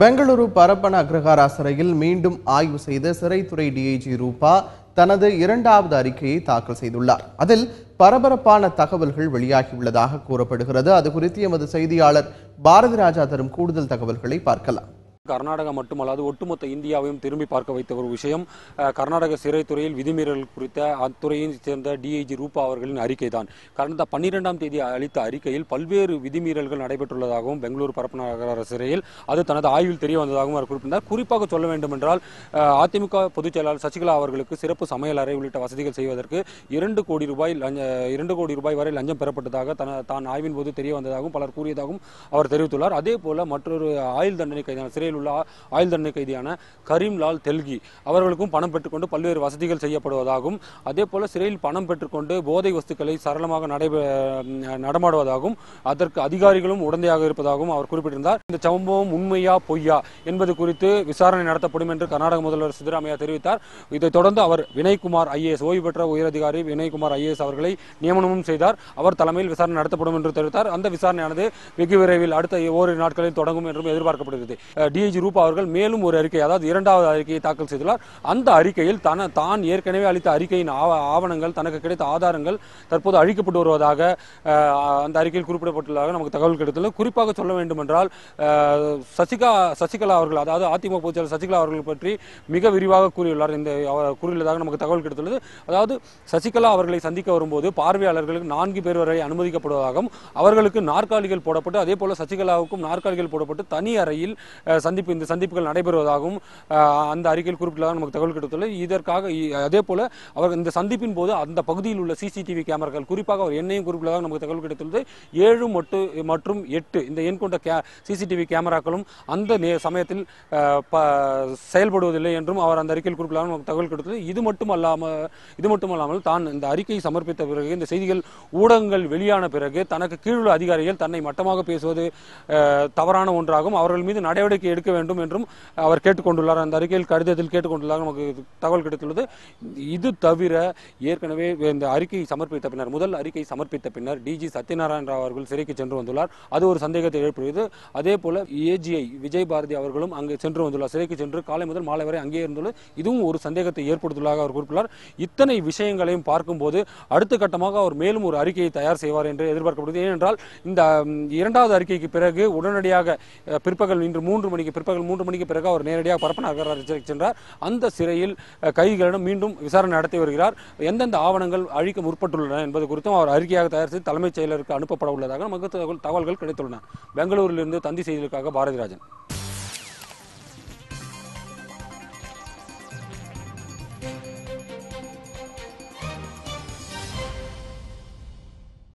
பெங்களூரு பரப்பன அக்ரஹாரா சிறையில் மீண்டும் ஆய்வு செய்த சிறைத்துறை டிஐஜி ரூபா தனது இரண்டாவது அறிக்கையை தாக்கல் செய்துள்ளார். அதில் பரபரப்பான தகவல்கள் வெளியாகியுள்ளதாக கூறப்படுகிறது. அது குறித்து எமது செய்தியாளர் பாரதி ராஜா தரும் கூடுதல் தகவல்களை பார்க்கலாம். கர்நாடகா மட்டுமல்லாது ஒட்டுமொத்த இந்தியாவையும் திரும்பி பார்க்க வைத்த ஒரு விஷயம் கர்நாடக சிறைத்துறையில் விதிமீறல் குறித்த அத்துறையை சேர்ந்த டிஐஜி ரூபா அவர்களின் அறிக்கை தான். கடந்த 12ஆம் தேதி அளித்த அறிக்கையில் பல்வேறு விதிமீறல்கள் நடைபெற்றுள்ளதாகவும் பெங்களூரு பரப்பன அக்ரஹாரா சிறையில் அது தனது ஆய்வில் தெரிய வந்ததாகவும் அவர் குறிப்பிட்டார். குறிப்பாக சொல்ல வேண்டும் என்றால் அதிமுக பொதுச் செயலாளர் சசிகலா அவர்களுக்கு சிறப்பு சமையல் அறை உள்ளிட்ட வசதிகள் செய்வதற்கு 2 கோடி ரூபாய் வரை லஞ்சம் பெறப்பட்டதாக தான் ஆய்வின் போது தெரிய வந்ததாகவும் பலர் கூறியதாகவும் அவர் தெரிவித்துள்ளார். அதே போல மற்றொரு ஆயுள் தண்டனை கைதான சிறையில் உள்ள ஆயுள் தண்டனை கைதியான கரீம்லால் தெல்கி அவர்களுக்கும் பணம் பெற்றுக்கொண்டு பல்வேறு வசதிகள் செய்யப்படுவதாகவும் அதே போல சிறையில் பணம் பெற்றுக்கொண்டு போதை வஸ்துக்களை சரளமாக நடமாடுவதாகவும் அதற்கு அதிகாரிகளும் உடந்தையாக இருப்பதாகவும் அவர் குறிப்பிட்டிருந்தார். இந்த சம்பவம் உண்மையா பொய்யா என்பது குறித்து விசாரணை நடத்தப்படும் என்று கர்நாடக முதல்வர் சித்தராமையா தெரிவித்தார். இதைத் தொடர்ந்து அவர் வினய்குமார் ஐஏஎஸ் ஓய்வு பெற்ற உயரதிகாரி வினய்குமார் ஐஏஎஸ் அவர்களை நியமனமும் செய்தார். அவர் தலைமையில் விசாரணை நடத்தப்படும் என்று தெரிவித்தார். அந்த விசாரணையானது வெகு விரைவில் அடுத்த ஓரிரு நாட்களில் தொடங்கும் என்றும் எதிர்பார்க்கப்படுகிறது. டிஐஜி ரூபா அவர்கள் மேலும் ஒரு அறிக்கை, அதாவது இரண்டாவது அறிக்கையை தாக்கல் செய்துள்ளார். அந்த அறிக்கையில் தான் ஏற்கனவே அளித்த அறிக்கையின் ஆவணங்கள், தனக்கு கிடைத்த ஆதாரங்கள் தற்போது அழிக்கப்பட்டு வருவதாக அந்த அறிக்கையில் குறிப்பிடப்பட்டுள்ளதாக நமக்கு தகவல் கிடைத்துள்ளது. குறிப்பாக சொல்ல வேண்டும் என்றால் சசிகலா அவர்கள், அதாவது அதிமுக பொதுச் செயலாளர் சசிகலா அவர்கள் பற்றி மிக விரிவாக கூறியுள்ளார். கூறியுள்ளதாக நமக்கு தகவல் கிடைத்துள்ளது. அதாவது சசிகலா அவர்களை சந்திக்க வரும்போது பார்வையாளர்களுக்கு 4 பேர் வரை அனுமதிக்கப்படுவதாகவும் அவர்களுக்கு நாற்காலிகள் போடப்பட்டு அதே போல சசிகலாவுக்கும் நாற்காலிகள் போடப்பட்டு தனி அறையில் இந்த சந்திப்புகள் நடைபெறுவதாகவும் அந்த அறிக்கையில் குறிப்பிட்டதாக நமக்கு தகவல் கிடைத்துள்ளது. இதற்காக அதே போல அவர் இந்த சந்திப்பின் போது அந்த பகுதியில் உள்ள சிசிடிவி கேமராக்கள், குறிப்பாக அவர் எண்ணையும் குறிப்பிட்டதாக நமக்கு தகவல் கிடைத்துள்ளது. 7 மற்றும் 8 இந்த எண் கொண்ட சிசிடிவி கேமராக்களும் அந்த சமயத்தில் செயல்படுவதில்லை என்றும் அவர் அந்த அறிக்கையில் குறிப்பிட்டதாக நமக்கு தகவல் கிடைத்துள்ளது. இது மட்டுமல்லாமல் தான் இந்த அறிக்கையை சமர்ப்பித்த பிறகு, இந்த செய்திகள் ஊடகங்கள் வெளியான பிறகு தனக்கு கீழுள்ள அதிகாரிகள் தன்னை மட்டமாக பேசுவது தவறான ஒன்றாகும், அவர்கள் மீது நடவடிக்கை எடுக்க வேண்டும் என்றும் அவர் கேட்டுக்கொண்டுள்ளார். அந்த அறிக்கையில் கடிதத்தில் கேட்டுக்கொண்டுள்ளார் நமக்கு தகவல் கிடைத்துள்ளது. இது தவிர ஏற்கனவே இந்த அறிக்கையை சமர்ப்பித்த பின்னர், முதல் அறிக்கை சமர்ப்பித்த பின்னர் டிஜி சத்யநாராயண ராவ் அவர்கள் சிறைக்கு சென்று வந்துள்ளார். அது ஒரு சந்தேகத்தை ஏற்படுகிறது. அதே போல ஏஜிஐ விஜய் பாரதி அவர்களும் அங்கு சென்று வந்துள்ளார். சிறைக்கு சென்று காலை முதல் மாலை வரை அங்கே இருந்துள்ளது. இதுவும் ஒரு சந்தேகத்தை ஏற்படுத்துவதாக அவர் குறிப்பிட்டார். இத்தனை விஷயங்களையும் பார்க்கும்போது அடுத்த கட்டமாக அவர் மேலும் ஒரு அறிக்கையை தயார் செய்வார் என்று எதிர்பார்க்கப்படுகிறது. ஏனென்றால் இந்த இரண்டாவது அறிக்கைக்கு பிறகு உடனடியாக பிற்பகல் 3 மணிக்கு பிறகு அவர் நேரடியாக பரப்பன அக்ரஹாரா சிறைக்கு சென்றார். அந்த சிறையில் கைதிகளிடம் மீண்டும் விசாரணை நடத்தி வருகிறார். எந்தெந்த ஆவணங்கள் அழிக்க முற்பட்டுள்ளன என்பது குறித்தும் அவர் அறிக்கையாக தயார் செய்து தலைமைச் செயலருக்கு அனுப்பப்பட உள்ளதாக நமக்கு தகவல்கள் கிடைத்துள்ளன. பெங்களூரிலிருந்து தந்தி செய்திகளுக்காக பாரதிராஜன்.